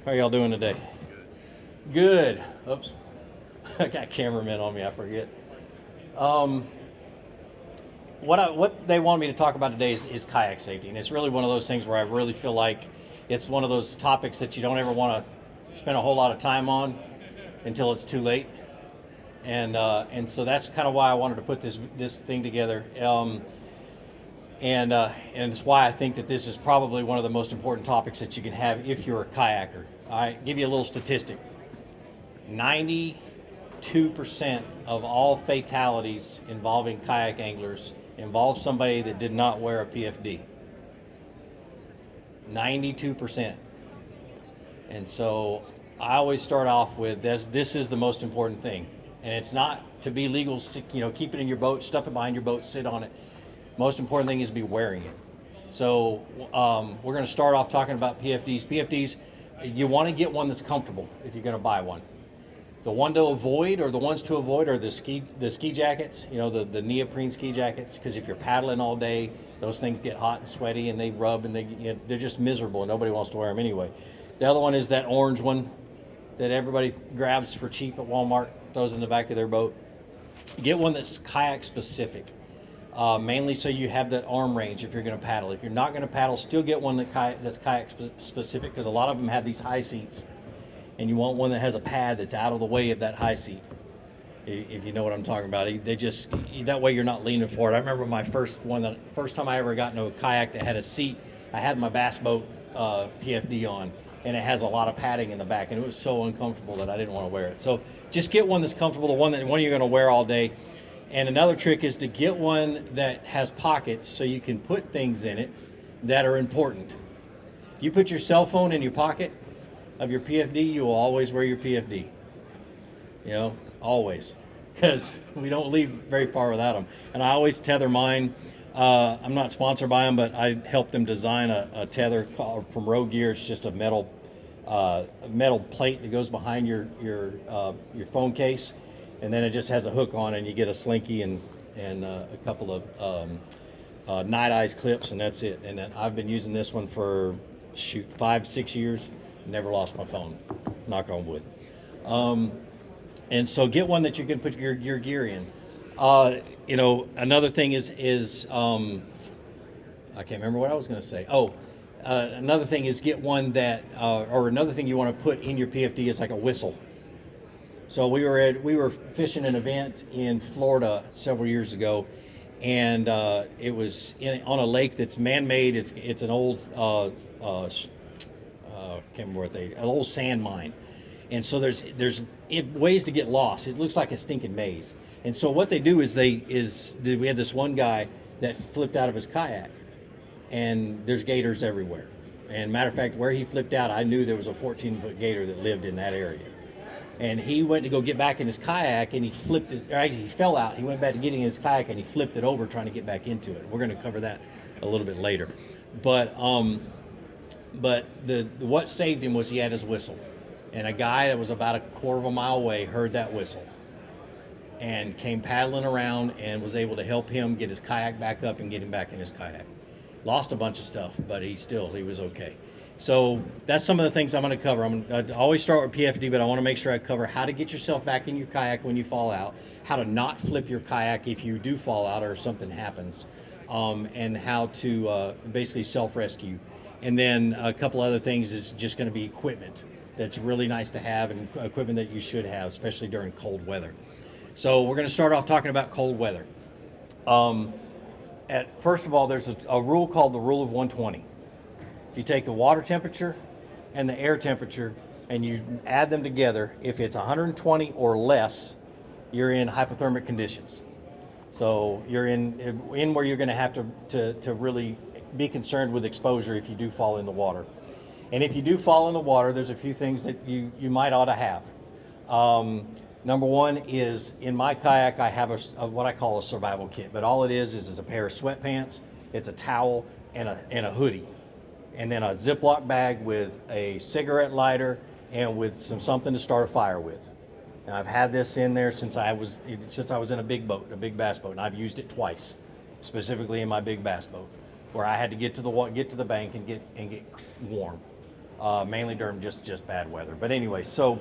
How y'all doing today? Good. Oops. I got cameramen on me, I forget. Um, what they want me to talk about today is kayak safety. And it's really one of those things where I really feel like it's one of those topics that you don't ever want to spend a whole lot of time on until it's too late. And so that's kind of why I wanted to put this thing together. And it's why I think that this is probably one of the most important topics that you can have if you're a kayaker. I give you a little statistic. 92% of all fatalities involving kayak anglers involve somebody that did not wear a PFD. 92%. And so I always start off with this is the most important thing. And it's not to be legal, keep it in your boat, stuff it behind your boat, sit on it. Most important thing is to be wearing it. So we're going to start off talking about PFDs. PFDs, you want to get one that's comfortable if you're going to buy one. The ones to avoid are the ski jackets, the neoprene ski jackets, because if you're paddling all day, those things get hot and sweaty and they rub and they're just miserable and nobody wants to wear them anyway. The other one is that orange one that everybody grabs for cheap at Walmart, throws in the back of their boat. Get one that's kayak specific. Mainly so you have that arm range if you're going to paddle. If you're not going to paddle, still get one that's kayak specific, because a lot of them have these high seats, and you want one that has a pad that's out of the way of that high seat. If you know what I'm talking about, that way you're not leaning forward. I remember my first time I ever got into a kayak that had a seat. I had my bass boat PFD on, and it has a lot of padding in the back, and it was so uncomfortable that I didn't want to wear it. So just get one that's comfortable, the one you're going to wear all day. And another trick is to get one that has pockets so you can put things in it that are important. You put your cell phone in your pocket of your PFD, you will always wear your PFD. Always. Because we don't leave very far without them. And I always tether mine. I'm not sponsored by them, but I helped them design a tether from Rogue Gear. It's just a metal plate that goes behind your phone case. And then it just has a hook on it, and you get a slinky and a couple of night eyes clips, and that's it. And I've been using this one for 5-6 years. Never lost my phone. Knock on wood. And so get one that you can put your gear in. Another thing is I can't remember what I was going to say. Another thing is get one that, or another thing you want to put in your PFD is like a whistle. So we were fishing an event in Florida several years ago, and it was on a lake that's man-made. It's an old can't remember an old sand mine, and so there's ways to get lost. It looks like a stinking maze. And so what they do is we had this one guy that flipped out of his kayak, and there's gators everywhere. And matter of fact, where he flipped out, I knew there was a 14-foot gator that lived in that area. And he went to go get back in his kayak, and he fell out. He went back to getting his kayak, and he flipped it over trying to get back into it. We're going to cover that a little bit later. But what saved him was he had his whistle. And a guy that was about a quarter of a mile away heard that whistle and came paddling around and was able to help him get his kayak back up and get him back in his kayak. Lost a bunch of stuff, but he was okay. So that's some of the things I'm going to cover. I always start with PFD, but I want to make sure I cover how to get yourself back in your kayak when you fall out, how to not flip your kayak if you do fall out or if something happens, and how to basically self-rescue. And then a couple other things is just going to be equipment that's really nice to have, and equipment that you should have, especially during cold weather. So we're going to start off talking about cold weather. First of all, there's a rule called the rule of 120. You take the water temperature and the air temperature and you add them together. If it's 120 or less, you're in hypothermic conditions. So you're in where you're going to have to really be concerned with exposure if you do fall in the water. And if you do fall in the water, there's a few things that you might ought to have. Number one is, in my kayak, I have what I call a survival kit, but all it is a pair of sweatpants, it's a towel, and a hoodie. And then a Ziploc bag with a cigarette lighter and with something to start a fire with. And I've had this in there since I was in a big bass boat, and I've used it twice, specifically in my big bass boat, where I had to get to the bank and get warm. mainly during just bad weather. But anyway, so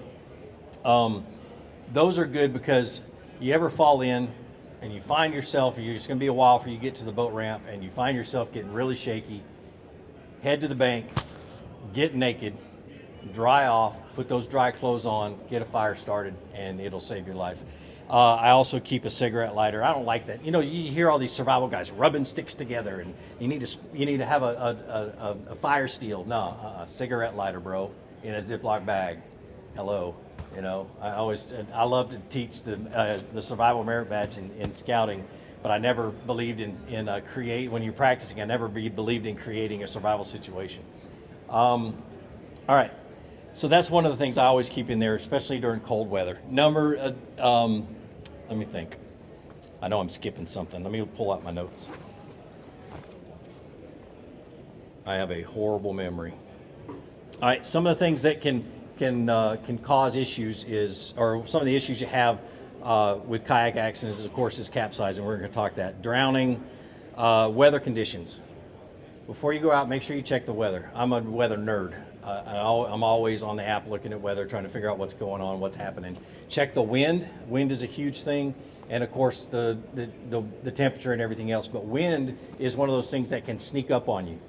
those are good because you ever fall in and you find yourself, it's going to be a while for you to get to the boat ramp, and you find yourself getting really shaky, head to the bank, get naked, dry off, put those dry clothes on, get a fire started, and it'll save your life. I also keep a cigarette lighter. I don't like that. You know, you hear all these survival guys rubbing sticks together, and you need to have a fire steel. No, cigarette lighter, bro, in a Ziploc bag. Hello. You know, I love to teach the survival merit badge in scouting, but I never believed in when you're practicing. I never believed in creating a survival situation. All right. So that's one of the things I always keep in there, especially during cold weather. Let me think. I know I'm skipping something. Let me pull out my notes. I have a horrible memory. All right, some of the things that can cause issues or some of the issues you have with kayak accidents, of course, is capsizing. We're going to talk that. Drowning, weather conditions. Before you go out, make sure you check the weather. I'm a weather nerd. I'm always on the app looking at weather, trying to figure out what's going on, what's happening. Check the wind. Wind is a huge thing, and of course the temperature and everything else. But wind is one of those things that can sneak up on you.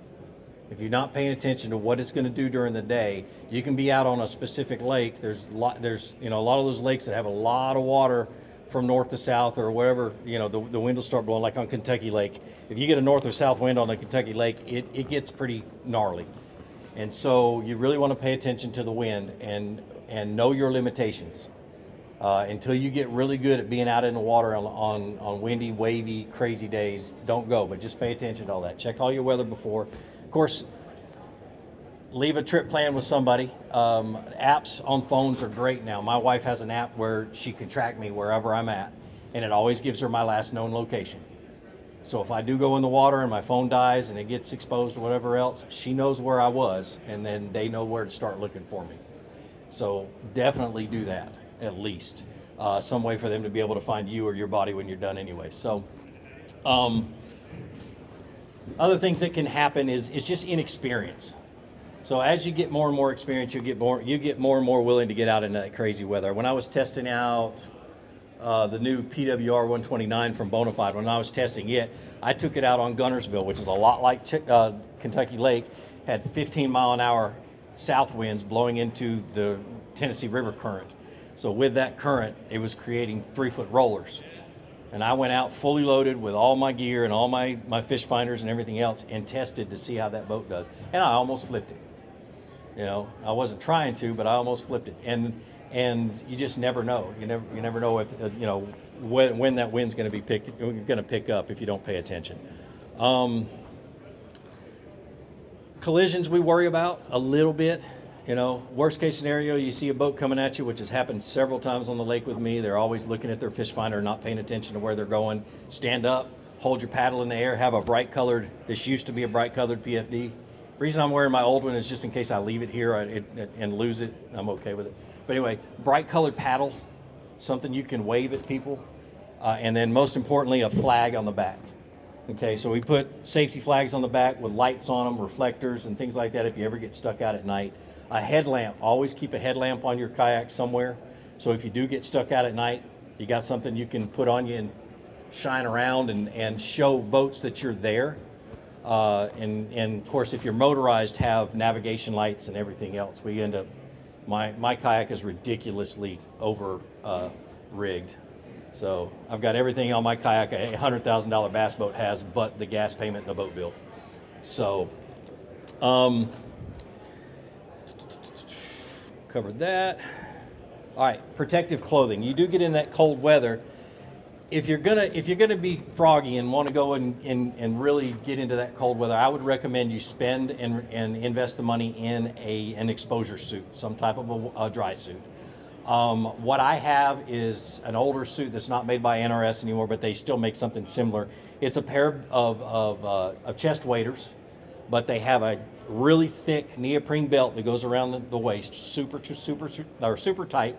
If you're not paying attention to what it's going to do during the day, you can be out on a specific lake. There's a lot of those lakes that have a lot of water from north to south or wherever. The wind will start blowing, like on Kentucky Lake. If you get a north or south wind on a Kentucky Lake, it gets pretty gnarly. And so you really want to pay attention to the wind and know your limitations. Until you get really good at being out in the water on windy, wavy, crazy days, don't go. But just pay attention to all that. Check all your weather before. Of course, leave a trip plan with somebody. Apps on phones are great now. My wife has an app where she can track me wherever I'm at, and it always gives her my last known location. So if I do go in the water and my phone dies and it gets exposed or whatever else, she knows where I was, and then they know where to start looking for me. So definitely do that, at least. Some way for them to be able to find you or your body when you're done anyway. So other things that can happen is just inexperience. So as you get more and more experience, you get more and more willing to get out in that crazy weather. When I was testing out the new PWR 129 from Bonafide, when I was testing it, I took it out on Gunnersville, which is a lot like Kentucky Lake, had 15 mile an hour south winds blowing into the Tennessee River current. So with that current, it was creating 3-foot rollers. And I went out fully loaded with all my gear and all my fish finders and everything else and tested to see how that boat does. And I almost flipped it. I wasn't trying to, but I almost flipped it. And you just never know. You never know if when that wind's going to pick up if you don't pay attention. Collisions we worry about a little bit. Worst case scenario, you see a boat coming at you, which has happened several times on the lake with me. They're always looking at their fish finder, not paying attention to where they're going. Stand up, hold your paddle in the air, have this used to be a bright colored PFD. The reason I'm wearing my old one is just in case I leave it here and lose it. I'm okay with it. But anyway, bright colored paddles, something you can wave at people. And then most importantly, a flag on the back. Okay, so we put safety flags on the back with lights on them, reflectors and things like that if you ever get stuck out at night. A headlamp, always keep a headlamp on your kayak somewhere. So if you do get stuck out at night, you got something you can put on you and shine around and show boats that you're there. And of course, if you're motorized, have navigation lights and everything else. We end up, my kayak is ridiculously over rigged. So I've got everything on my kayak a $100,000 bass boat has, but the gas payment and the boat bill. So, covered that. All right, protective clothing. You do get in that cold weather. If you're gonna be froggy and want to go and really get into that cold weather, I would recommend you spend and invest the money in an exposure suit, some type of a dry suit. What I have is an older suit that's not made by NRS anymore, but they still make something similar. It's a pair of chest waders, but they have a really thick neoprene belt that goes around the waist, super tight.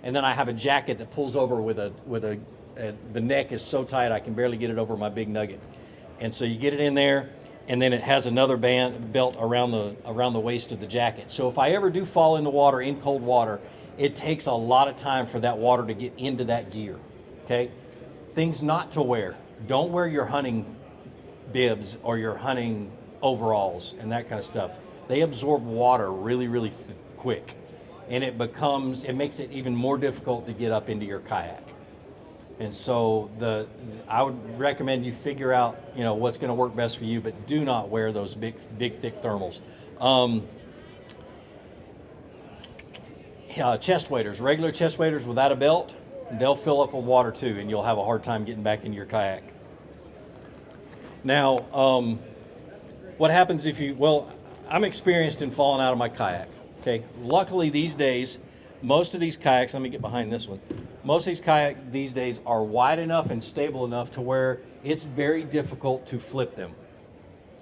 And then I have a jacket that pulls over the neck is so tight I can barely get it over my big nugget. And so you get it in there, and then it has another belt around the waist of the jacket. So if I ever do fall in the water, in cold water, it takes a lot of time for that water to get into that gear. Okay, things not to wear: don't wear your hunting bibs or your hunting overalls and that kind of stuff. They absorb water really quick, and it makes it even more difficult to get up into your kayak. And so I would recommend you figure out, what's going to work best for you, but do not wear those big thick thermals. Chest waders, regular chest waders without a belt, they'll fill up with water too, and you'll have a hard time getting back into your kayak. Now, what happens I'm experienced in falling out of my kayak. Okay, luckily these days, most of these kayaks, let me get behind this one. Most of these kayaks these days are wide enough and stable enough to where it's very difficult to flip them.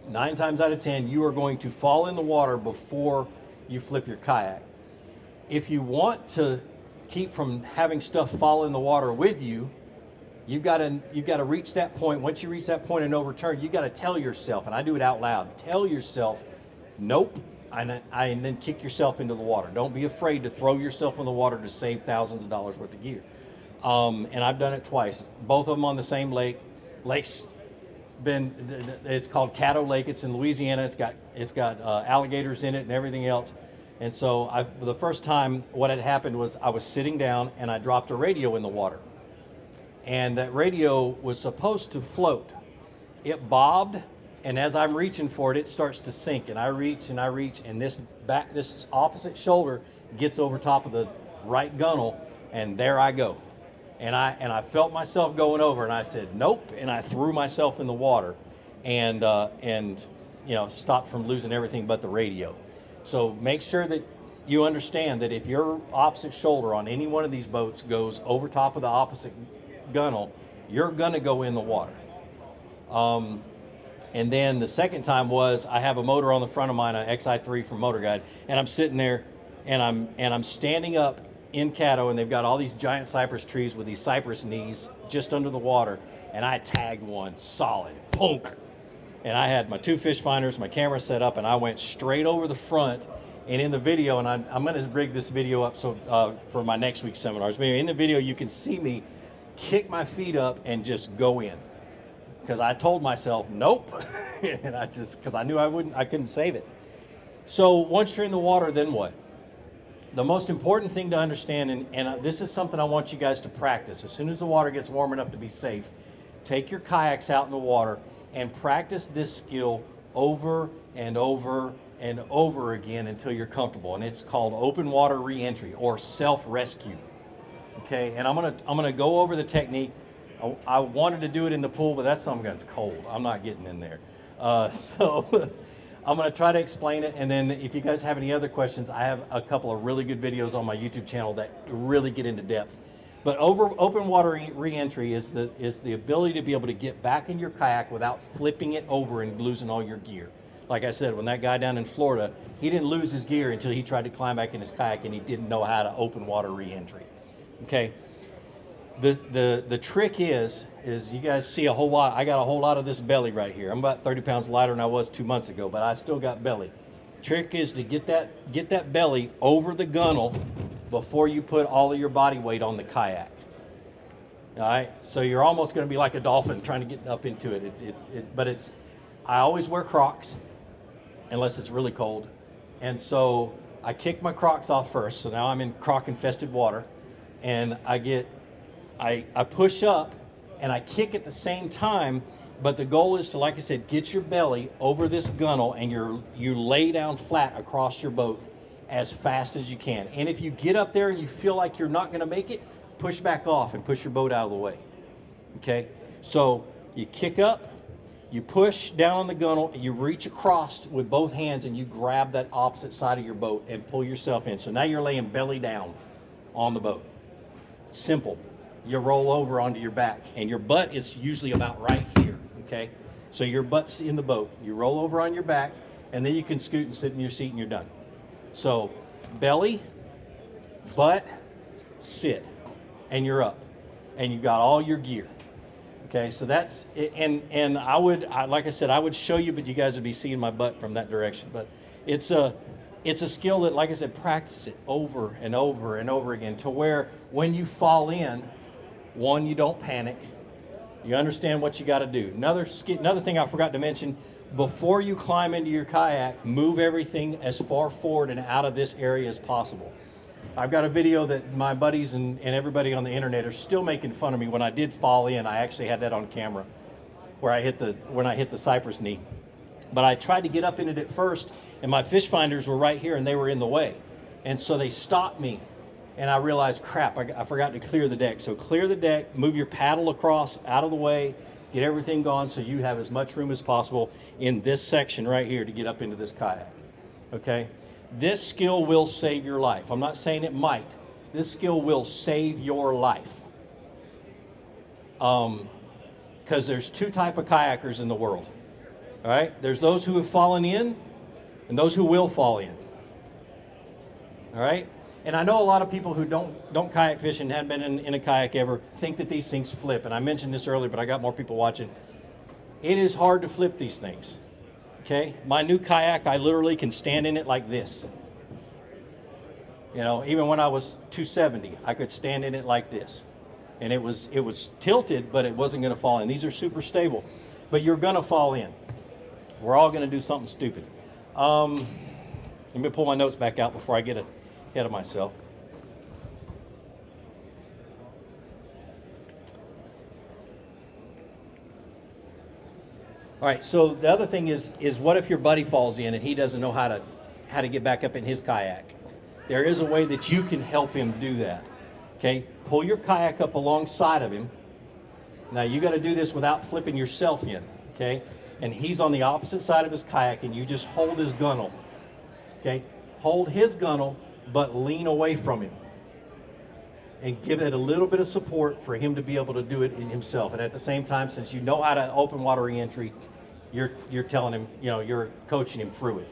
9 times out of 10, you are going to fall in the water before you flip your kayak. If you want to keep from having stuff fall in the water with you, you've got to reach that point. Once you reach that point of no return, you've got to tell yourself, and I do it out loud, tell yourself, nope, and then kick yourself into the water. Don't be afraid to throw yourself in the water to save thousands of dollars worth of gear. And I've done it twice. Both of them on the same lake. It's called Caddo Lake. It's in Louisiana. It's got alligators in it and everything else. And so the first time what had happened was I was sitting down and I dropped a radio in the water. And that radio was supposed to float. It bobbed, and as I'm reaching for it, it starts to sink. And I reach, and this opposite shoulder gets over top of the right gunnel, and there I go. And I felt myself going over, and I said, nope, and I threw myself in the water, and stopped from losing everything but the radio. So make sure that you understand that if your opposite shoulder on any one of these boats goes over top of the opposite gunnel, you're gonna go in the water. And then the second time was I have a motor on the front of mine, an XI3 from Motor Guide, and I'm sitting there and I'm standing up in Caddo, and they've got all these giant cypress trees with these cypress knees just under the water, and I tagged one solid, punk. And I had my 2 fish finders, my camera set up, and I went straight over the front. And in the video, and I'm going to rig this video up so for my next week's seminars. But in the video, you can see me kick my feet up and just go in, because I told myself nope, and because I knew I couldn't save it. So once you're in the water, then what? The most important thing to understand, and this is something I want you guys to practice. As soon as the water gets warm enough to be safe, take your kayaks out in the water and practice this skill over and over and over again until you're comfortable. And it's called open water re-entry or self-rescue. Okay, and I'm gonna go over the technique. I wanted to do it in the pool, but that son of a gun's cold. I'm not getting in there. So I'm gonna try to explain it, and then if you guys have any other questions, I have a couple of really good videos on my YouTube channel that really get into depth. But open water re-entry is the ability to be able to get back in your kayak without flipping it over and losing all your gear. Like I said, when that guy down in Florida, he didn't lose his gear until he tried to climb back in his kayak, and he didn't know how to open water re-entry. Okay. The trick is you guys see a whole lot. I got a whole lot of this belly right here. I'm about 30 pounds lighter than I was 2 months ago, but I still got belly. Trick is to get that belly over the gunnel before you put all of your body weight on the kayak. All right, so you're almost going to be like a dolphin trying to get up into it. I always wear Crocs unless it's really cold, and so I kick my Crocs off first. So now I'm in croc infested water, and I push up and I kick at the same time, but the goal is to, like I said, get your belly over this gunnel, and you lay down flat across your boat as fast as you can. And if you get up there and you feel like you're not going to make it, push back off and push your boat out of the way. Okay? So you kick up, you push down on the gunnel, and you reach across with both hands, and you grab that opposite side of your boat and pull yourself in. So now you're laying belly down on the boat. Simple. You roll over onto your back, and your butt is usually about right here, okay? So your butt's in the boat. You roll over on your back, and then you can scoot and sit in your seat, and you're done. So belly, butt, sit, and you're up, and you got all your gear, Okay, so that's and like I said, I would show you, but you guys would be seeing my butt from that direction. But it's a skill that, like I said, practice it over and over and over again to where when you fall in, one, you don't panic. You understand what you got to do. Another thing I forgot to mention, before you climb into your kayak, move everything as far forward and out of this area as possible. I've got a video that my buddies and everybody on the internet are still making fun of me. When I did fall in, I actually had that on camera, where when I hit the cypress knee. But I tried to get up in it at first, and my fish finders were right here, and they were in the way. And so they stopped me, and I realized, crap, I forgot to clear the deck. So clear the deck, move your paddle across, out of the way, get everything gone so you have as much room as possible in this section right here to get up into this kayak, okay? This skill will save your life. I'm not saying it might. This skill will save your life. Because there's two type of kayakers in the world, all right? There's those who have fallen in and those who will fall in, all right? And I know a lot of people who don't kayak fish and haven't been in a kayak ever think that these things flip. And I mentioned this earlier, but I got more people watching. It is hard to flip these things, okay? My new kayak, I literally can stand in it like this. You know, even when I was 270, I could stand in it like this. And it was tilted, but it wasn't going to fall in. These are super stable, but you're going to fall in. We're all going to do something stupid. Let me pull my notes back out before I get ahead of myself. All right, so the other thing is what if your buddy falls in and he doesn't know how to get back up in his kayak? There is a way that you can help him do that. Okay, pull your kayak up alongside of him. Now you got to do this without flipping yourself in, okay? And he's on the opposite side of his kayak, and you just hold his gunnel, okay? Hold his gunnel, but lean away from him. And give it a little bit of support for him to be able to do it in himself. And at the same time, since you know how to open water reentry, you're telling him, you know, you're coaching him through it.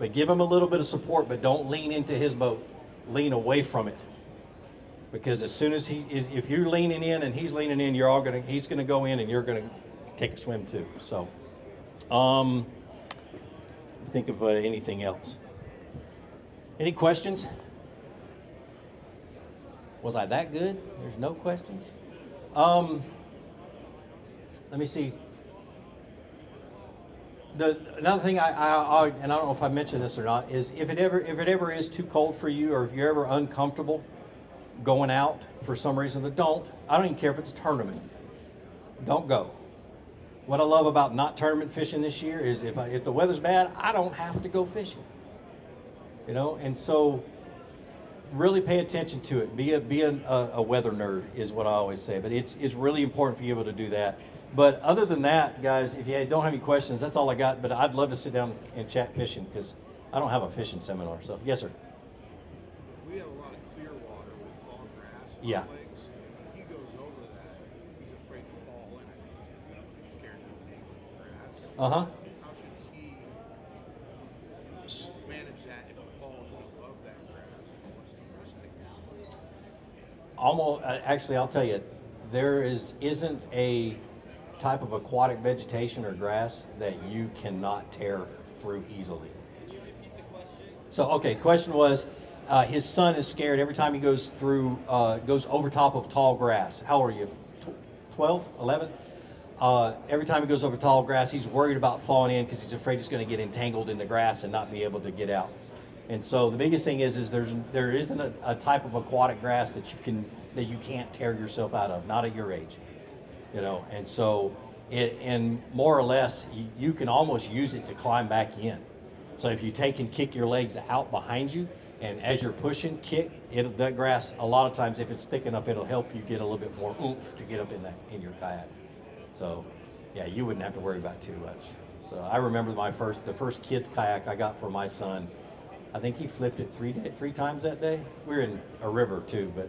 But give him a little bit of support, but don't lean into his boat. Lean away from it. Because as soon as if you're leaning in and he's leaning in, he's gonna go in and you're gonna take a swim too. So, think of anything else. Any questions? Was I that good? There's no questions. Let me see. Another thing and I don't know if I mentioned this or not, is if it ever is too cold for you, or if you're ever uncomfortable going out for some reason, I don't even care if it's a tournament. Don't go. What I love about not tournament fishing this year is if the weather's bad, I don't have to go fishing. You know, and so really pay attention to it. Be a weather nerd is what I always say. But it's really important for you to be able to do that. But other than that, guys, if you don't have any questions, that's all I got. But I'd love to sit down and chat fishing, because I don't have a fishing seminar. So yes, sir. We have a lot of clear water with tall grass on Yeah. lakes. He goes over that. He's afraid to fall in it. He's scared to tangle with grass. Uh-huh. How should he manage that if it falls above that grass? What's the risk taker? Almost, actually, I'll tell you, there isn't a type of aquatic vegetation or grass that you cannot tear through easily. Can you repeat the question? So, okay, question was, his son is scared every time he goes over top of tall grass. How old are you? 12, 11? Every time he goes over tall grass, he's worried about falling in because he's afraid he's going to get entangled in the grass and not be able to get out. And so the biggest thing is there isn't a type of aquatic grass that you can't tear yourself out of, not at your age, you know. And so and more or less you can almost use it to climb back in. So if you take and kick your legs out behind you, and as you're pushing, kick that grass. A lot of times, if it's thick enough, it'll help you get a little bit more oomph to get up in your kayak. So yeah, you wouldn't have to worry about too much. So I remember the first kid's kayak I got for my son. I think he flipped it three times that day. We were in a river too, but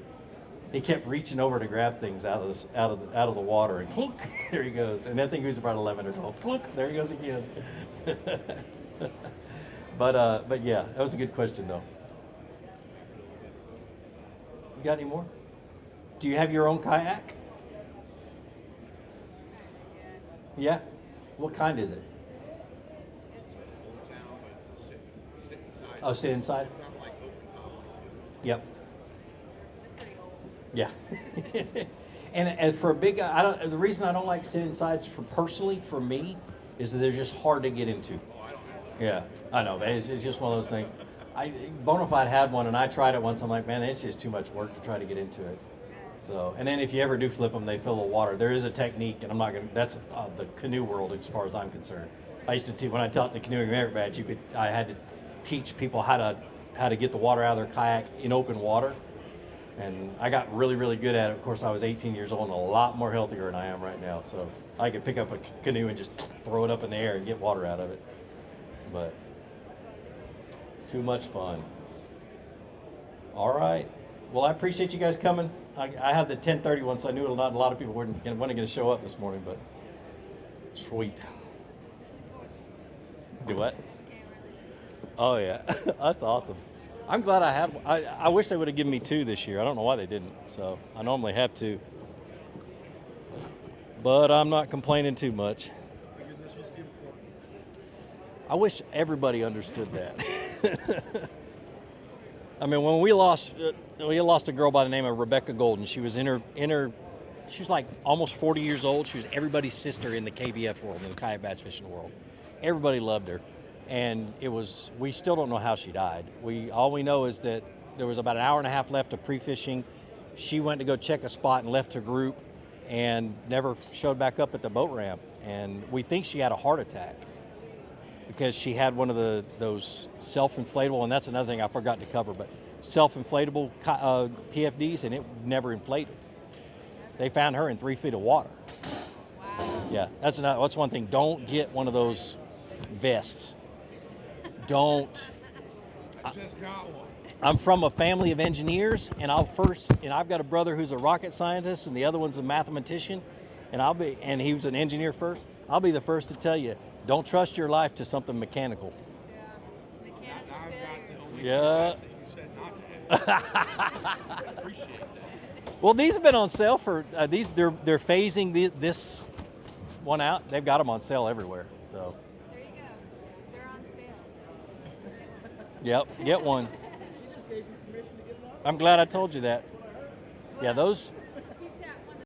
he kept reaching over to grab things out of the water, and clunk, there he goes. And I think he was about 11 or 12. Clunk, there he goes again. But yeah, that was a good question though. You got any more? Do you have your own kayak? Yeah. What kind is it? Old town, but it's a sit inside. Oh, sit inside. It's not like open top like Yep. They're pretty old. Yeah. and for a big guy, I don't. The reason I don't like sit insides for personally for me is that they're just hard to get into. oh, I don't have that. Yeah, I know. But it's just one of those things. Bonafide had one, and I tried it once. I'm like, man, it's just too much work to try to get into it. So, and then if you ever do flip them, they fill with water. There is a technique, and I'm not gonna. That's the canoe world as far as I'm concerned. I used to when I taught the canoeing merit badge, I had to teach people how to get the water out of their kayak in open water, and I got really really good at it. Of course, I was 18 years old and a lot more healthier than I am right now. So I could pick up a canoe and just throw it up in the air and get water out of it. But too much fun. All right. Well, I appreciate you guys coming. I had the 10:30 one, so I knew not a lot of people weren't going to show up this morning, but sweet. Do what? Oh, yeah. That's awesome. I'm glad I had one. I wish they would have given me 2 this year. I don't know why they didn't. So I normally have 2. But I'm not complaining too much. Figured this was the important. I wish everybody understood that. I mean, when we lost a girl by the name of Rebecca Golden. She was she was like almost 40 years old. She was everybody's sister in the KBF world, in the kayak bass fishing world. Everybody loved her, and we still don't know how she died. All we know is that there was about an hour and a half left of pre-fishing. She went to go check a spot and left her group, and never showed back up at the boat ramp. And we think she had a heart attack, because she had one of those self-inflatable, and that's another thing I forgot to cover, but self-inflatable PFDs, and it never inflated. They found her in 3 feet of water. Wow. Yeah, that's one thing. Don't get one of those vests. Don't. I just got one. I'm from a family of engineers, and I've got a brother who's a rocket scientist, and the other one's a mathematician, and he was an engineer first. I'll be the first to tell you, don't trust your life to something mechanical. Yeah. Now Mechanical I've got failure. the only Yeah. class that you said not to have. I appreciate that. Well, these have been on sale for they're phasing this one out. They've got them on sale everywhere. So, There you go. They're on sale. yep, get one. She just gave you permission to get one? I'm glad I told you that. Yeah, those